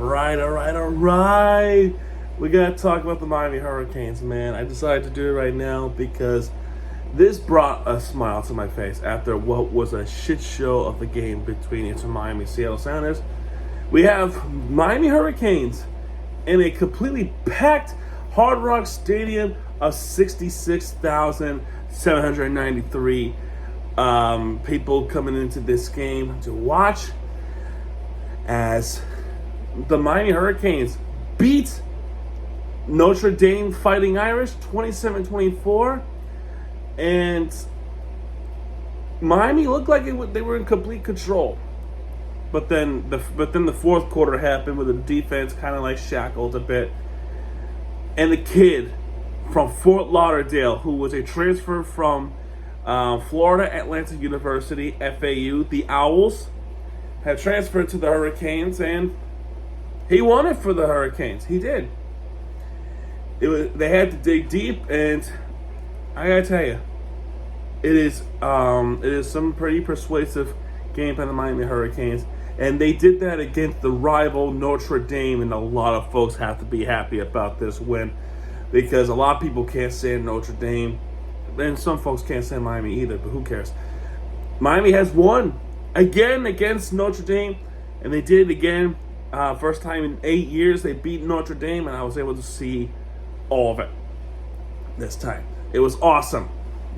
All right. We got to talk about the Miami Hurricanes, man. I decided to do it right now because this brought a smile to my face after what was a shit show of the game between Inter Miami and Seattle Sounders. We have Miami Hurricanes in a completely packed Hard Rock Stadium of 66,793 people coming into this game to watch as the Miami Hurricanes beat Notre Dame Fighting Irish 27-24, and Miami looked like they were in complete control. But then the fourth quarter happened with the defense kind of like shackled a bit, and the kid from Fort Lauderdale, who was a transfer from Florida Atlantic University, FAU, the Owls, had transferred to the Hurricanes, and he won it for the Hurricanes. He did. They had to dig deep, and I gotta tell you, it is some pretty persuasive game by the Miami Hurricanes, and they did that against the rival Notre Dame, and a lot of folks have to be happy about this win because a lot of people can't stand Notre Dame, and some folks can't stand Miami either, but who cares? Miami has won again against Notre Dame, and they did it again. First time in 8 years they beat Notre Dame, and I was able to see all of it this time. It was awesome.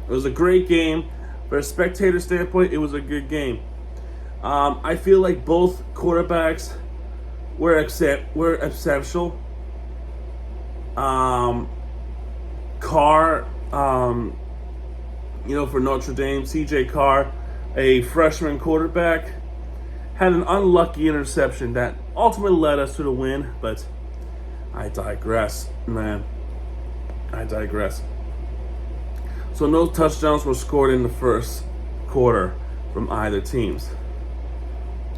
It was a great game. From a spectator standpoint, it was a good game. I feel like both quarterbacks were exceptional. Carr, for Notre Dame, CJ Carr, a freshman quarterback, had an unlucky interception that ultimately led us to the win, but I digress, man. So no touchdowns were scored in the first quarter from either teams.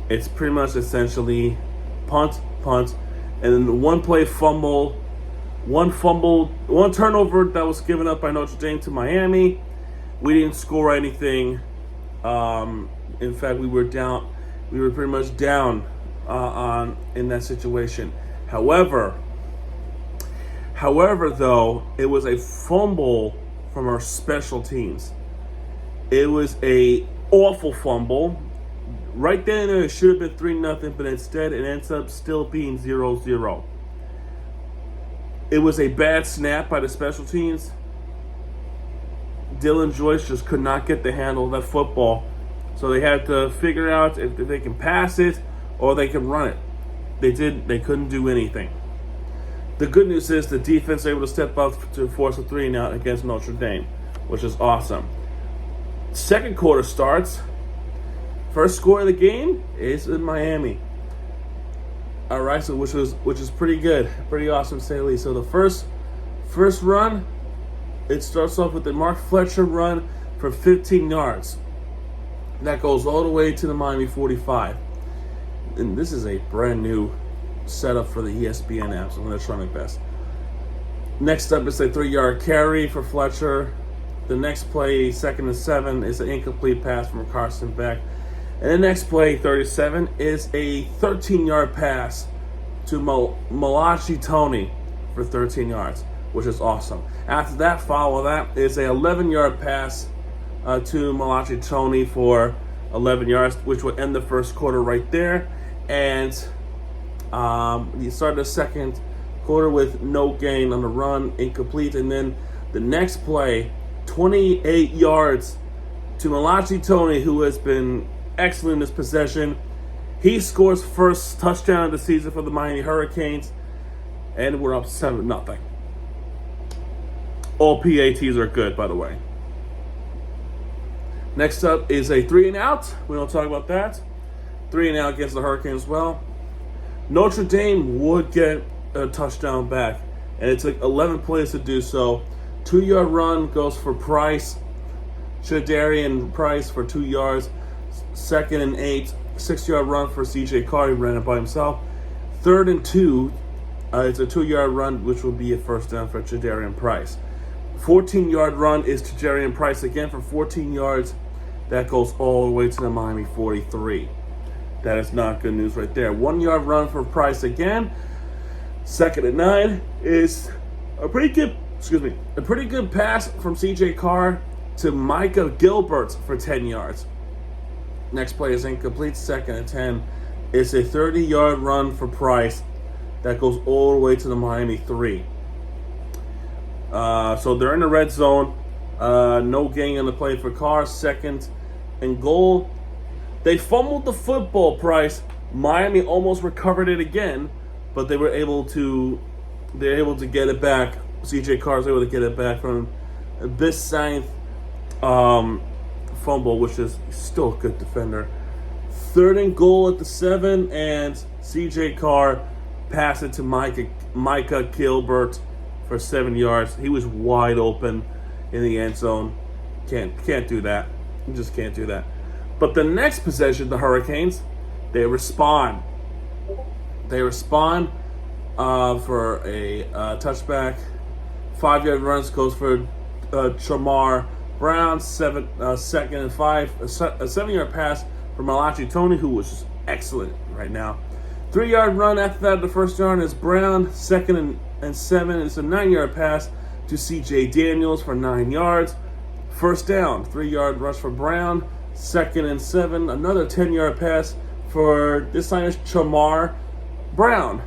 It's pretty much essentially punt, and then one play fumble, one turnover that was given up by Notre Dame to Miami. We didn't score anything. In fact, we were down. We were pretty much down in that situation. However, though, it was a fumble from our special teams. It was a awful fumble. Right then and there, it should have been 3-0, but instead it ends up still being 0-0. It was a bad snap by the special teams. Dylan Joyce just could not get the handle of that football. So they had to figure out if they can pass it or they can run it. They couldn't do anything. The good news is the defense was able to step up to force a 3-and-out against Notre Dame, which is awesome. Second quarter starts. First score of the game is in Miami. All right, so which is pretty good, pretty awesome to say the least. So the first run, it starts off with the Mark Fletcher run for 15 yards. That goes all the way to the Miami 45. And this is a brand new setup for the ESPN app, so I'm going to try my best. Next up is a 3-yard carry for Fletcher. The next play, 2nd and 7, is an incomplete pass from Carson Beck. And the next play, 37, is a 13-yard pass to Malachi Tony for 13 yards, which is awesome. After that, follow that is a 11-yard pass to Malachi Tony for 11 yards, which would end the first quarter right there. And you start the second quarter with no gain on the run, incomplete. And then the next play, 28 yards to Malachi Tony, who has been excellent in this possession. He scores first touchdown of the season for the Miami Hurricanes, and we're up 7-0. All PATs are good, by the way. Next up is a 3-and-out. We don't talk about that. 3-and-out against the Hurricanes as well. Notre Dame would get a touchdown back, and it took 11 plays to do so. 2-yard run goes for Price. Shadarian Price for 2 yards. 2nd and 8, 6-yard run for CJ Carr. He ran it by himself. 3rd and 2, it's a 2-yard run, which will be a first down for Shadarian Price. 14-yard run is to Shadarian Price again for 14 yards. That goes all the way to the Miami 43. That is not good news right there. 1 yard run for Price again. 2nd and 9 is a pretty good pass from C.J. Carr to Micah Gilbert for 10 yards. Next play is incomplete. 2nd and 10 is a 30-yard run for Price that goes all the way to the Miami 3. So they're in the red zone. No gain on the play for Carr. 2nd and goal. They fumbled the football, Price. Miami almost recovered it again, but they were able to get it back. C.J. Carr was able to get it back from this 9th fumble, which is still a good defender. 3rd and goal at the 7, and C.J. Carr passed it to Micah Gilbert for 7 yards. He was wide open in the end zone. Can't do that. You just can't do that. But the next possession, the Hurricanes, they respond. They respond for a touchback. 5-yard runs goes for Tramar Brown. 2nd and 5. A 7-yard pass for Malachi Tony, who was excellent right now. 3-yard run after that. The first down is Brown. 2nd and 7 is a 9-yard pass to C.J. Daniels for 9 yards. First down. 3-yard rush for Brown. 2nd and 7. Another 10-yard pass for this time is Tramar Brown.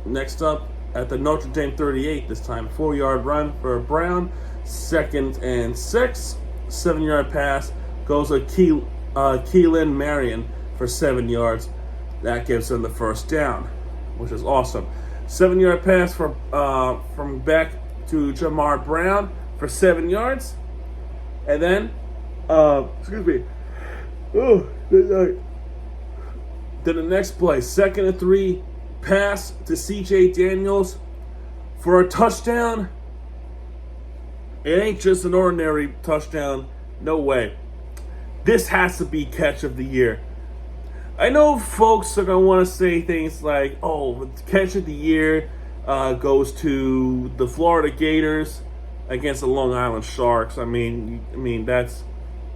Next up at the Notre Dame 38, this time 4-yard run for Brown. 2nd and 6. 7-yard pass goes to Keelan Marion for 7 yards. That gives them the first down, which is awesome. 7-yard pass from Beck to Tramar Brown for 7 yards. And then, then the next play, 2nd and 3, pass to C.J. Daniels for a touchdown. It ain't just an ordinary touchdown. No way. This has to be catch of the year. I know folks are going to want to say things like, oh, catch of the year goes to the Florida Gators against the Long Island Sharks. I mean that's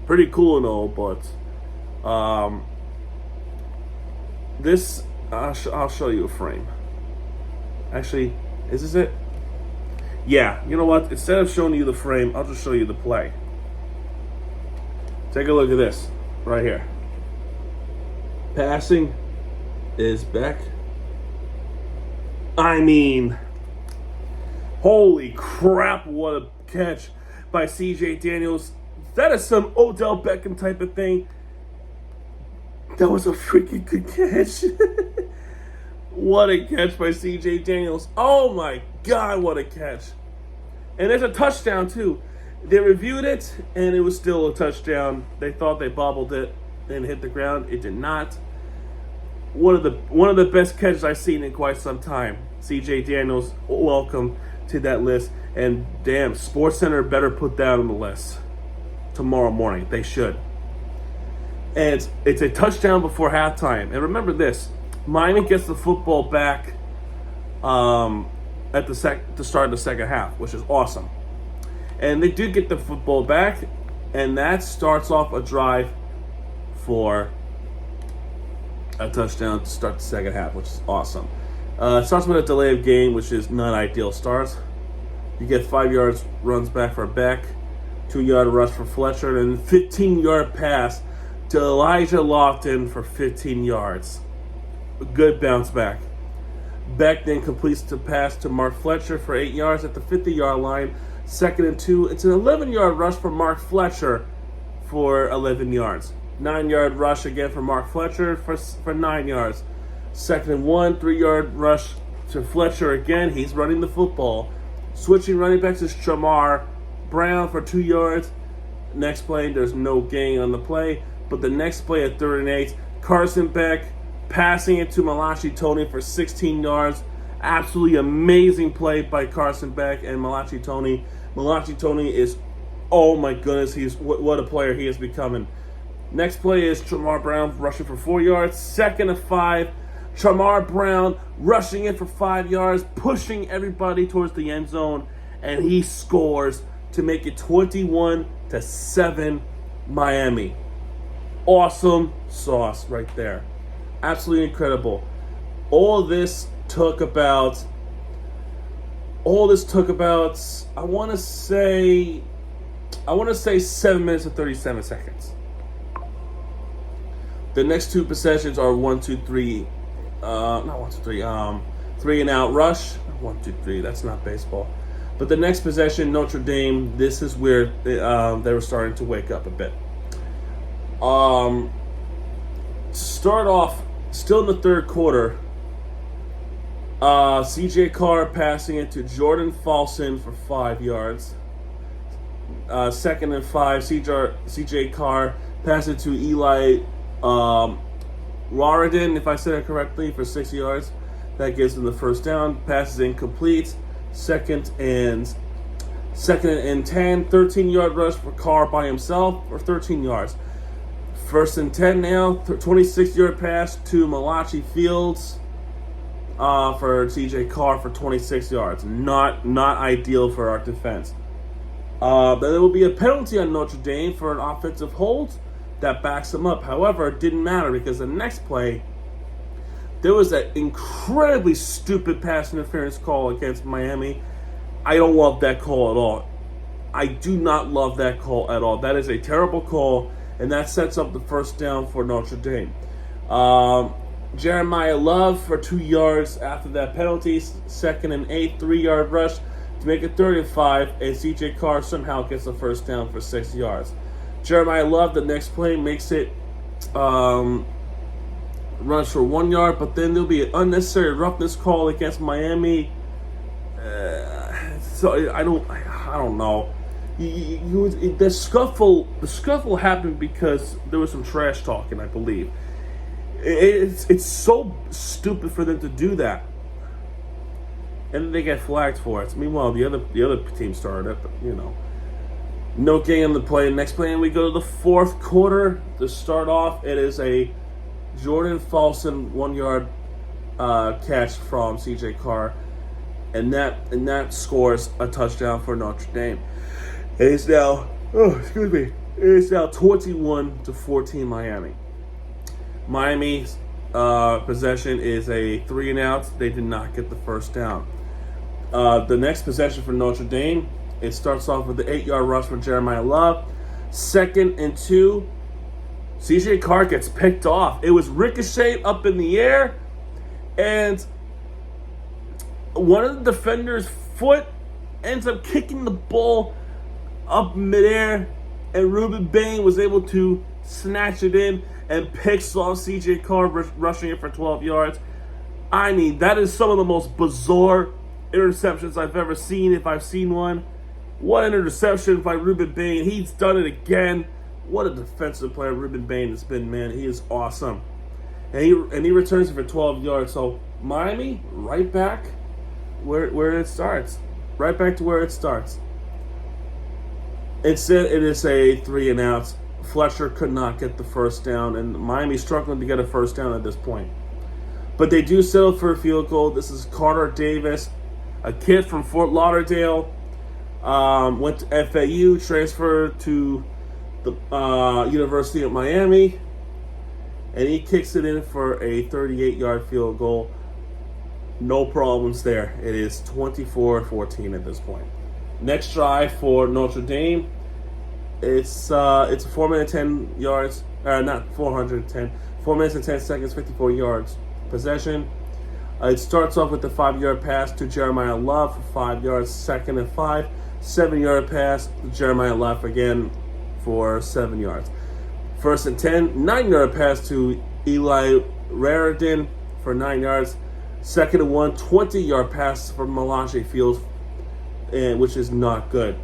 pretty cool and all, but this, I'll show you a frame. Actually, is this it? Yeah, you know what? Instead of showing you the frame, I'll just show you the play. Take a look at this right here. Passing is Beck. I mean, holy crap, what a catch by C.J. Daniels. That is some Odell Beckham type of thing. That was a freaking good catch. What a catch by C.J. Daniels. Oh my God, what a catch. And there's a touchdown too. They reviewed it and it was still a touchdown. They thought they bobbled it and hit the ground. It did not. One of the best catches I've seen in quite some time. C.J. Daniels, welcome to that list. And damn, SportsCenter better put that on the list tomorrow morning. They should. And it's a touchdown before halftime. And remember this, Miami gets the football back at the start of the second half, which is awesome. And they do get the football back, and that starts off a drive for a touchdown to start the second half, which is awesome. It starts with a delay of game, which is not ideal. Starts. You get 5 yards runs back for Beck, 2-yard rush for Fletcher, and 15-yard pass to Elijah Lofton for 15 yards. A good bounce back. Beck then completes the pass to Mark Fletcher for 8 yards at the 50-yard line. 2nd and 2. It's an 11-yard rush for Mark Fletcher for 11 yards. 9-yard rush again for Mark Fletcher for 9 yards. 2nd and 1. 3-yard rush to Fletcher again. He's running the football. Switching running backs is Tramar Brown for 2 yards. Next play, there's no gain on the play. But the next play at 3rd and 8, Carson Beck passing it to Malachi Tony for 16 yards. Absolutely amazing play by Carson Beck and Malachi Tony. Malachi Tony is, oh my goodness, what a player he is becoming. Next play is Tramar Brown rushing for 4 yards. 2nd and 5, Tramar Brown rushing in for 5 yards, pushing everybody towards the end zone, and he scores to make it 21-7 Miami. Awesome sauce right there. Absolutely incredible. All this took about. I want to say 7 minutes and 37 seconds. The next two possessions are 1, 2, 3. Not 1, 2, 3. 3 and out rush. 1, 2, 3. That's not baseball. But the next possession, Notre Dame. This is where they were starting to wake up a bit. Start off still in the third quarter. CJ Carr passing it to Jordan Folson for 5 yards. 2nd and 5. CJ Carr passing it to Eli Raridan, if I said it correctly, for 6 yards. That gives him the first down. Passes incomplete. Second and 10. 13-yard rush for Carr by himself for 13 yards. 1st and 10 now. 26-yard pass to Malachi Fields for CJ Carr for 26 yards. Not ideal for our defense. Then there will be a penalty on Notre Dame for an offensive hold that backs them up. However, it didn't matter because the next play, there was an incredibly stupid pass interference call against Miami. I don't love that call at all. I do not love that call at all. That is a terrible call, and that sets up the first down for Notre Dame. Jeremiah Love for 2 yards after that penalty. 2nd and 8, 3-yard rush to make it 3rd and 5, and CJ Carr somehow gets the first down for 6 yards. Jeremiah Love, the next play, makes it runs for 1 yard, but then there'll be an unnecessary roughness call against Miami. So I don't know. The scuffle happened because there was some trash talking, I believe. It's so stupid for them to do that, and then they get flagged for it. Meanwhile, the other team started it, but no gain on the play. Next play, and we go to the fourth quarter. To start off, it is a Jordan Folson 1-yard catch from CJ Carr, and that scores a touchdown for Notre Dame. It is now 21-14 Miami. Miami's possession is a 3 and out. They did not get the first down. The next possession for Notre Dame, it starts off with the 8-yard rush for Jeremiah Love. 2nd and 2. CJ Carr gets picked off. It was ricocheted up in the air, and one of the defenders' foot ends up kicking the ball up midair, and Ruben Bain was able to snatch it in and picks off CJ Carr, rushing it for 12 yards. I mean, that is some of the most bizarre interceptions I've ever seen, if I've seen one. What an interception by Ruben Bain. He's done it again. What a defensive player Ruben Bain has been, man. He is awesome. And he returns it for 12 yards. So Miami, right back where it starts. Right back to where it starts. Instead, it is a 3 and out. Fletcher could not get the first down, and Miami's struggling to get a first down at this point. But they do settle for a field goal. This is Carter Davis, a kid from Fort Lauderdale, went to FAU, transferred to the University of Miami, and he kicks it in for a 38-yard field goal. No problems there. It is 24-14 at this point. Next drive for Notre Dame. It's a 4 minute 10 yards, not 410, 4 minutes and 10 seconds, 54 yards possession. It starts off with the 5-yard pass to Jeremiah Love for 5 yards, 2nd and 5, 7-yard pass to Jeremiah Love again for 7 yards. 1st and 10, 9-yard pass to Eli Raridan for 9 yards. 2nd and 1, 20-yard pass for Malachi Fields, which is not good.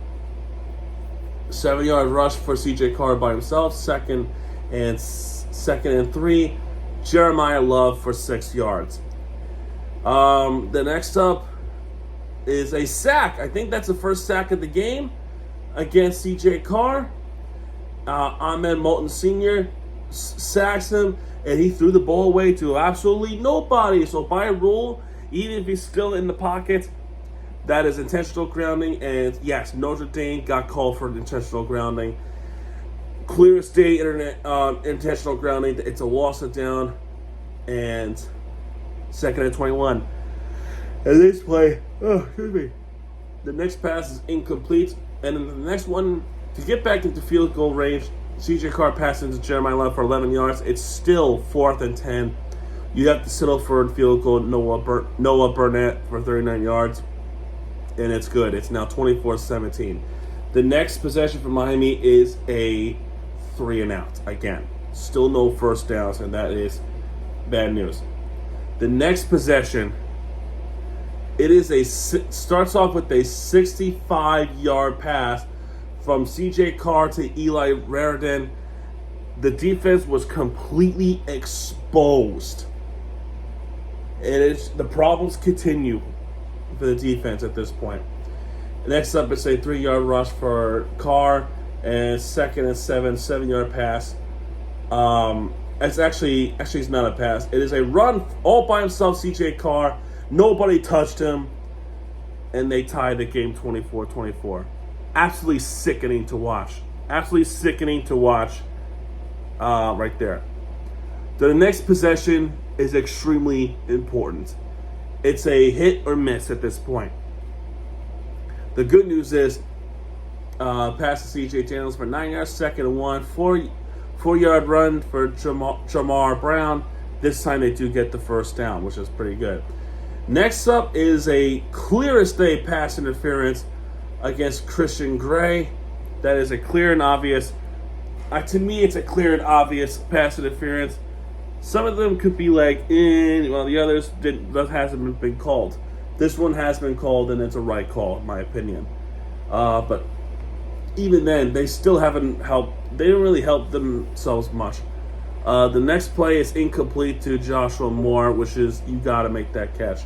7-yard rush for CJ Carr by himself. Second and 3, Jeremiah Love for 6 yards. The next up is a sack. I think that's the first sack of the game against CJ Carr. Ahmed Moulton Sr. sacks him, and he threw the ball away to absolutely nobody. So by rule, even if he's still in the pocket, that is intentional grounding. And yes, Notre Dame got called for intentional grounding. Clear as day, intentional grounding. It's a loss of down. and second and 21. And this play, the next pass is incomplete. And then the next one, to get back into field goal range, CJ Carr passed into Jeremiah Love for 11 yards. It's still 4th and 10. You have to settle for a field goal. Noah Burnett for 39 yards. And it's good. It's now 24-17. The next possession for Miami is a 3-and-out. Again, still no first downs, and that is bad news. The next possession, starts off with a 65-yard pass from CJ Carr to Eli Raridan. The defense was completely exposed. The problems continue for the defense at this point. Next up, it's a 3-yard rush for Carr, and second and 7-yard pass. It's actually it's not a pass. It is a run all by himself, CJ Carr. Nobody touched him, and they tied the game 24-24. Absolutely sickening to watch. Right there. The next possession is extremely important. It's a hit or miss at this point. The good news is, pass to C.J. Daniels for 9 yards, second and 1, 4-yard run for Jamar Brown. This time they do get the first down, which is pretty good. Next up is a clear as day pass interference against Christian Gray. That is a clear and obvious. To me, it's a clear and obvious pass interference. Some of them could be like while the others hasn't been called. This one has been called, and it's a right call, in my opinion. But even then, they still haven't helped. They didn't really help themselves much. The next play is incomplete to Joshua Moore, which is, you got to make that catch.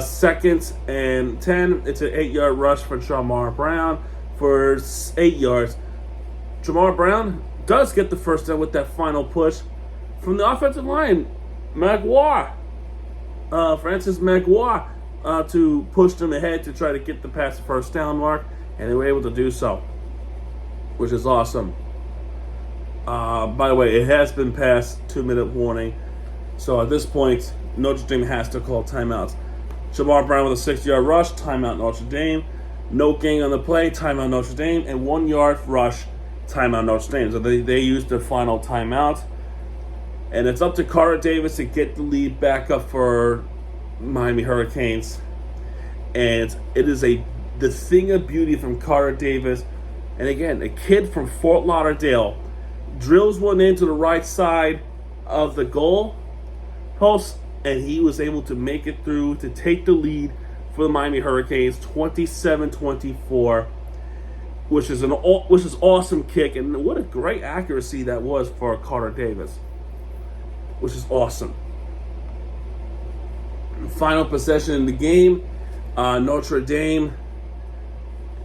Second and 10, it's an 8-yard rush for Jamar Brown for 8 yards. Jamar Brown does get the first down with that final push from the offensive line. Francis Magloire, to push them ahead to try to get the pass first down mark, and they were able to do so, which is awesome. By the way, it has been past 2-minute warning, so at this point, Notre Dame has to call timeouts. Jamar Brown with a 6-yard rush, timeout Notre Dame. No gain on the play, timeout Notre Dame, and 1-yard rush, timeout Notre Dame. So they used their final timeout, and it's up to Carter Davis to get the lead back up for Miami Hurricanes. And it is the thing of beauty from Carter Davis. And again, a kid from Fort Lauderdale drills one into the right side of the goal post, and he was able to make it through to take the lead for the Miami Hurricanes, 27-24, which is awesome kick, and what a great accuracy that was for Carter Davis, which is awesome. Final possession in the game, Notre Dame.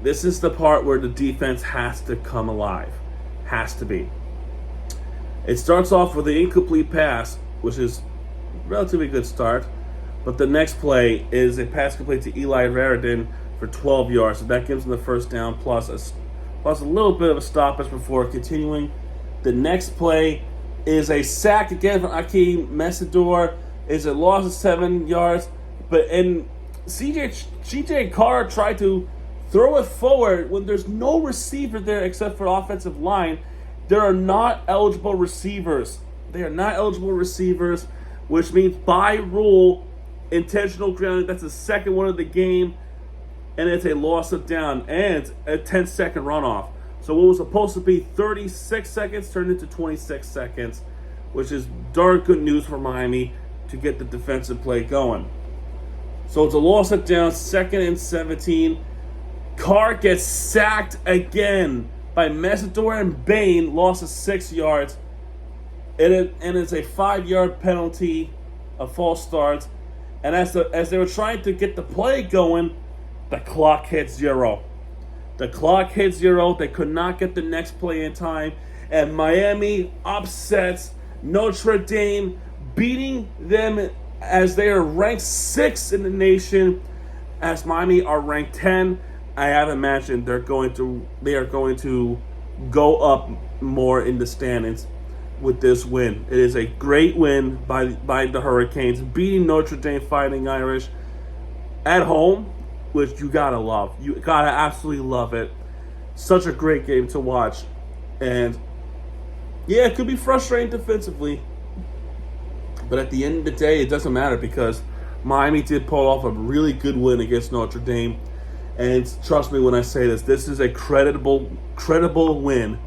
This is the part where the defense has to come alive. Has to be. It starts off with an incomplete pass, which is a relatively good start. But the next play is a pass complete to Eli Raridan for 12 yards. So that gives them the first down plus a little bit of a stoppage before continuing. The next play is a sack again from Akeem Messidor. It's a loss of 7 yards. And CJ Carr tried to throw it forward when there's no receiver there except for offensive line. There are not eligible receivers. Which means by rule, intentional grounding, that's the second one of the game, and it's a loss of down and a 10-second runoff. So what was supposed to be 36 seconds turned into 26 seconds, which is darn good news for Miami to get the defensive play going. So it's a loss of down, 2nd and 17. Carr gets sacked again by Messidor and Bain, loss of 6 yards. And it's a 5-yard penalty, a false start. And as they were trying to get the play going, the clock hit 0. They could not get the next play in time. And Miami upsets Notre Dame, beating them as they are ranked 6th in the nation, as Miami are ranked 10. I have imagined they are going to go up more in the standings. with this win. It is a great win by the Hurricanes, beating Notre Dame Fighting Irish at home, which you gotta love. You gotta absolutely love it. Such a great game to watch. And yeah, it could be frustrating defensively, but at the end of the day, it doesn't matter because Miami did pull off a really good win against Notre Dame. And trust me when I say this is a credible win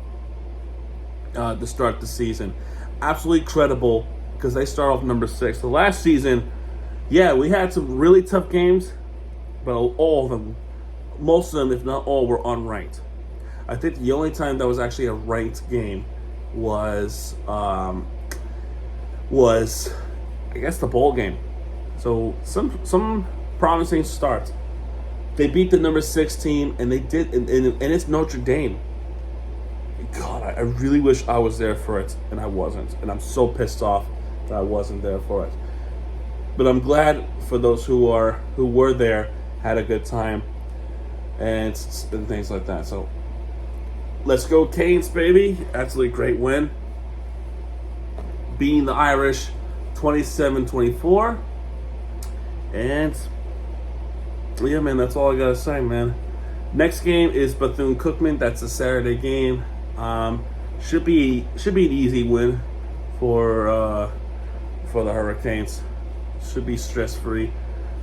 to start the season. Absolutely credible because they start off number 6. The last season, yeah, we had some really tough games, but all of them, most of them, if not all, were unranked. I think the only time that was actually a ranked game was I guess the bowl game. So some promising starts. They beat the number 6 team, and they did, and it's Notre Dame. God, I really wish I was there for it, and I wasn't, and I'm so pissed off that I wasn't there for it. But I'm glad for those who were there, had a good time, and things like that. So let's go Canes, baby! Absolutely great win, beating the Irish 27-24, and yeah, man, that's all I gotta say, man. Next game is Bethune-Cookman. That's a Saturday game. Should be an easy win for the Hurricanes. Should be stress-free,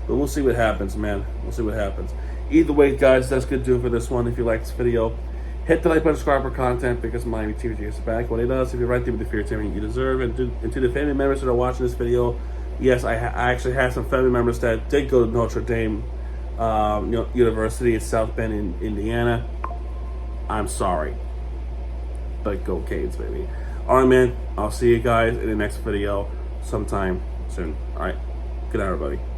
but we'll see what happens, man. We'll see what happens. Either way, guys, that's good to do for this one. If you like this video, hit the like button, subscribe for content because Miami TV gets back when it does. If you're right there with the fear team you deserve, and to the family members that are watching this video, yes, I actually had some family members that did go to Notre Dame University in South Bend in Indiana. I'm sorry, but go Canes, baby. All right, man. I'll see you guys in the next video sometime soon. All right. Good night, everybody.